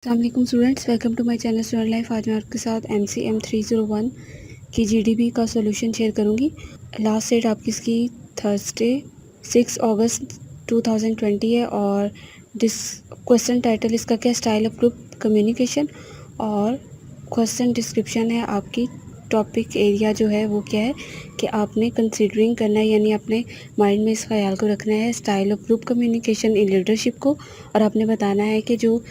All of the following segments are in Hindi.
अस्सलाम students, welcome to my channel student life. आज मैं आपके साथ MCM 301 की GDP का सॉल्यूशन शेयर करूंगी। लास्ट डेट आपकी इसकी थर्सडे 6 अगस्त 2020 है और क्वेश्चन टाइटल इसका क्या, स्टाइल ऑफ ग्रुप कम्युनिकेशन, और क्वेश्चन डिस्क्रिप्शन है आपकी। टॉपिक एरिया जो है वो क्या है कि आपने कंसीडरिंग करना है, यानी अपने माइंड में इस ख्याल को रखना है style of group communication in leadership को, और आपने बताना है कि जो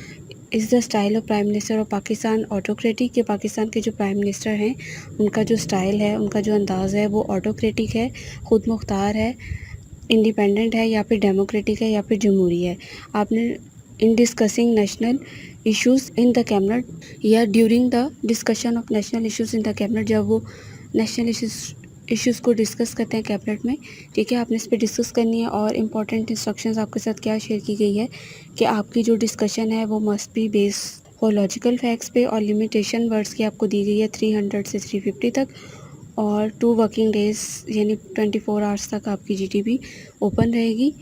is the style of prime minister of Pakistan autocratic, के पाकिस्तान के जो प्राइम मिनिस्टर हैं उनका जो स्टाइल है, उनका जो अंदाज़ है वो ऑटोक्रेटिक है, ख़ुद मुख्तार है, इंडिपेंडेंट है, या फिर डेमोक्रेटिक है, या फिर जमहूरी है। आपने in discussing national issues in the cabinet या during the discussion of national issues in the cabinet, जब वो नेशनल इश्यूज़ को डिस्कस करते हैं कैबिनेट में, ठीक है, आपने इस पर डिस्कस करनी है। और इम्पॉर्टेंट इंस्ट्रक्शंस आपके साथ क्या शेयर की गई है कि आपकी जो डिस्कशन है वो मस्ट बी बेस्ड और लॉजिकल फैक्ट्स पे, और लिमिटेशन वर्ड्स की आपको दी गई है 300 से 350 तक, और 2 वर्किंग डेज़ यानी 24 आवर्स तक आपकी GDP ओपन रहेगी,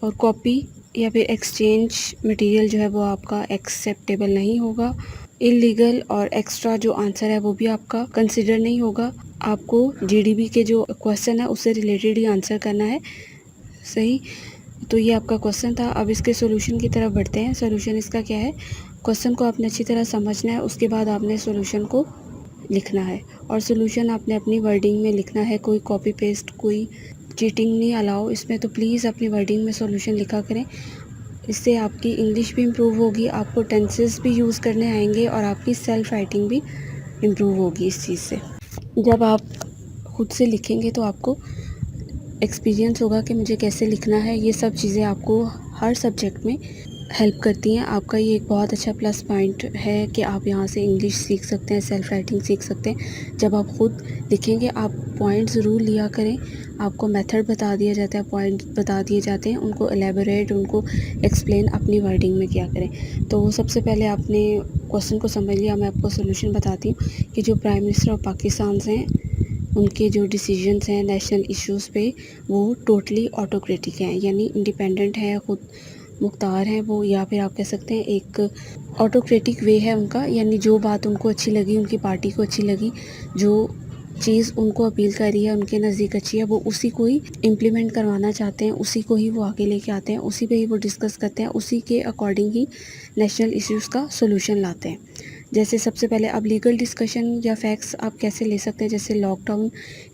और कॉपी या फिर एक्सचेंज मटेरियल जो है वो आपका एक्सेप्टेबल नहीं होगा। इलीगल और एक्स्ट्रा जो आंसर है वो भी आपका कंसिडर नहीं होगा। आपको GDP के जो क्वेश्चन है उससे रिलेटेड ही आंसर करना है, सही। तो ये आपका क्वेश्चन था। अब इसके सॉल्यूशन की तरफ बढ़ते हैं। सॉल्यूशन इसका क्या है, क्वेश्चन को आपने अच्छी तरह समझना है, उसके बाद आपने सॉल्यूशन को लिखना है, और सॉल्यूशन आपने अपनी वर्डिंग में लिखना है। कोई कॉपी पेस्ट, कोई चीटिंग नहीं अलाउ इसमें, तो प्लीज़ अपनी वर्डिंग में सॉल्यूशन लिखा करें। इससे आपकी इंग्लिश भी इम्प्रूव होगी, आपको टेंसेस भी यूज़ करने आएंगे, और आपकी सेल्फ राइटिंग भी इम्प्रूव होगी इस चीज़ से। जब आप खुद से लिखेंगे तो आपको एक्सपीरियंस होगा कि मुझे कैसे लिखना है। ये सब चीज़ें आपको हर सब्जेक्ट में हेल्प करती हैं। आपका ये एक बहुत अच्छा प्लस पॉइंट है कि आप यहाँ से इंग्लिश सीख सकते हैं, सेल्फ राइटिंग सीख सकते हैं। जब आप खुद लिखेंगे आप पॉइंट ज़रूर लिया करें। आपको मेथड बता दिया जाता है, पॉइंट बता दिए जाते हैं, उनको एलेबोरेट, उनको एक्सप्लेन अपनी वर्डिंग में किया करें। तो सबसे पहले आपने क्वेश्चन को समझ लिया, मैं आपको सोल्यूशन बताती हूँ कि जो प्राइम मिनिस्टर ऑफ पाकिस्तान हैं उनके जो डिसीजंस हैं नेशनल इश्यूज़ पे वो टोटली ऑटोक्रेटिक हैं, यानी इंडिपेंडेंट है, ख़ुद मुख्तार हैं वो, या फिर आप कह सकते हैं एक ऑटोक्रेटिक वे है उनका। यानी जो बात उनको अच्छी लगी, उनकी पार्टी को अच्छी लगी, जो चीज़ उनको अपील कर रही है, उनके नज़दीक अच्छी है, वो उसी को ही इम्प्लीमेंट करवाना चाहते हैं, उसी को ही वो आगे लेके आते हैं, उसी पे ही वो डिस्कस करते हैं, उसी के अकॉर्डिंग ही नेशनल इश्यूज़ का सोल्यूशन लाते हैं। जैसे सबसे पहले अब लीगल डिस्कशन या फैक्ट्स आप कैसे ले सकते हैं। जैसे लॉकडाउन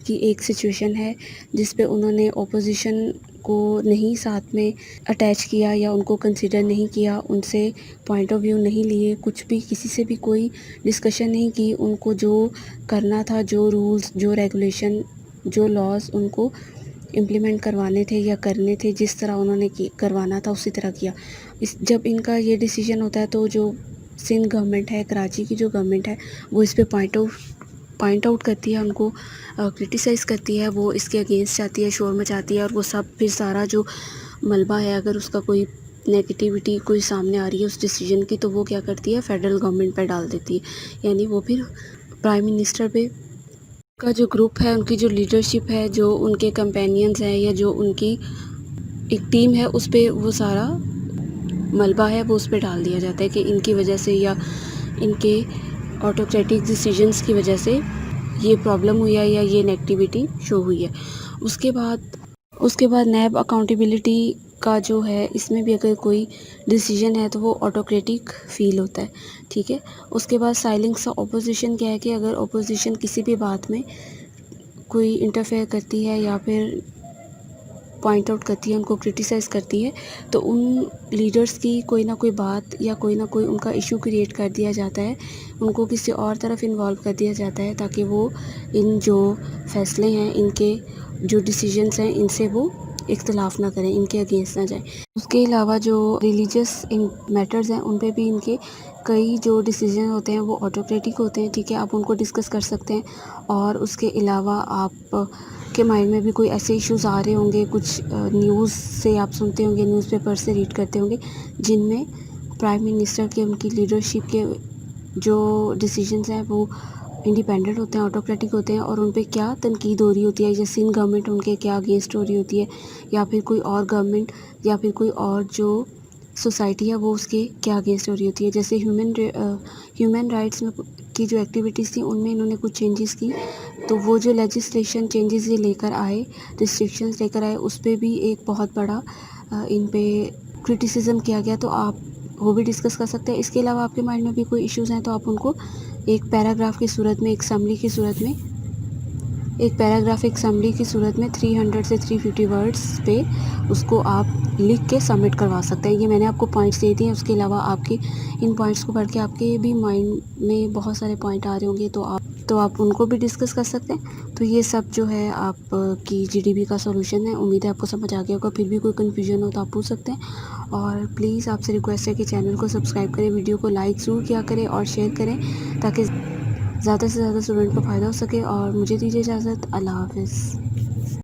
की एक सिचुएशन है जिस पे उन्होंने ओपोजिशन को नहीं साथ में अटैच किया या उनको कंसिडर नहीं किया, उनसे पॉइंट ऑफ व्यू नहीं लिए, कुछ भी किसी से भी कोई डिस्कशन नहीं की। उनको जो करना था, जो रूल्स, जो रेगुलेशन, जो लॉज उनको इम्प्लीमेंट करवाने थे या करने थे, जिस तरह उन्होंने करवाना था उसी तरह किया। जब इनका ये डिसीजन होता है तो जो सिंध गवर्नमेंट है, कराची की जो गवर्नमेंट है, वो इस पे पॉइंट आउट करती है, उनको क्रिटिसाइज़ करती है, वो इसके अगेंस्ट जाती है, शोर मचाती है, और वो सब फिर सारा जो मलबा है, अगर उसका कोई नेगेटिविटी कोई सामने आ रही है उस डिसीजन की, तो वो क्या करती है, फेडरल गवर्नमेंट पर डाल देती है। यानी वो फिर प्राइम मिनिस्टर पे का जो ग्रुप है, उनकी जो लीडरशिप है, जो उनके कंपेनियंस हैं, या जो उनकी एक टीम है, उस पर वो सारा मलबा है वो उस पर डाल दिया जाता है कि इनकी वजह से या इनके ऑटोक्रेटिक डिसीजंस की वजह से ये प्रॉब्लम हुई है या ये नेगेटिविटी शो हुई है। उसके बाद नैब अकाउंटेबिलिटी का जो है, इसमें भी अगर कोई डिसीजन है तो वो ऑटोक्रेटिक फ़ील होता है, ठीक है। उसके बाद साइलेंस ऑफ ऑपोजिशन क्या है कि अगर ऑपोजिशन किसी भी बात में कोई इंटरफेयर करती है या फिर पॉइंट आउट करती है, उनको क्रिटिसाइज़ करती है, तो उन लीडर्स की कोई ना कोई बात या कोई ना कोई उनका इशू क्रिएट कर दिया जाता है, उनको किसी और तरफ इन्वॉल्व कर दिया जाता है, ताकि वो इन जो फैसले हैं, इनके जो डिसीजंस हैं, इनसे वो इख्तलाफ ना करें, इनके अगेंस्ट ना जाए। उसके अलावा जो रिलीजियस मैटर्स हैं उन पे भी इनके कई जो डिसीजन होते हैं वो ऑटोक्रेटिक होते हैं, ठीक है, आप उनको डिस्कस कर सकते हैं। और उसके अलावा आप के माइंड में भी कोई ऐसे इश्यूज़ आ रहे होंगे, कुछ न्यूज़ से आप सुनते होंगे, न्यूज़पेपर से रीड करते होंगे, जिनमें प्राइम मिनिस्टर के, उनकी लीडरशिप के जो डिसीजंस हैं वो इंडिपेंडेंट होते हैं, ऑटोक्रेटिक होते हैं, और उन पे क्या तनकीद हो रही होती है, जैसे सिंध गवर्नमेंट उनके क्या अगेंस्ट हो रही होती है, या फिर कोई और गवर्नमेंट, या फिर कोई और जो सोसाइटी है वो उसके क्या अगेंस्ट हो रही होती है। जैसे ह्यूमन राइट्स में की जो एक्टिविटीज़ थी उनमें इन्होंने कुछ चेंजेस की, तो वो जो लेजिस्लेशन चेंजेस ये लेकर आए, रिस्ट्रिक्शंस लेकर आए, उस पे भी एक बहुत बड़ा इन पे क्रिटिसिज्म किया गया, तो आप वो भी डिस्कस कर सकते हैं। इसके अलावा आपके माइंड में भी कोई इश्यूज़ हैं तो आप उनको एक पैराग्राफ की सूरत में, एक समरी की सूरत में, एक पैराग्राफिक समरी की सूरत में 300 से 350 वर्ड्स पे उसको आप लिख के सबमिट करवा सकते हैं। ये मैंने आपको पॉइंट्स दे दिए हैं। उसके अलावा आपके इन पॉइंट्स को पढ़ के आपके भी माइंड में बहुत सारे पॉइंट आ रहे होंगे, तो आप उनको भी डिस्कस कर सकते हैं। तो ये सब जो है आप की जीडीपी का सॉल्यूशन है। उम्मीद है आपको समझ आ गया होगा। फिर भी कोई कन्फ्यूजन हो तो आप पूछ सकते हैं। और प्लीज़ आपसे रिक्वेस्ट है कि चैनल को सब्सक्राइब करें, वीडियो को लाइक ज़रूर किया करें और शेयर करें, ताकि ज़्यादा से ज़्यादा स्टूडेंट को फ़ायदा हो सके। और मुझे दीजिए इजाज़त। अल्लाह हाफ़िज़।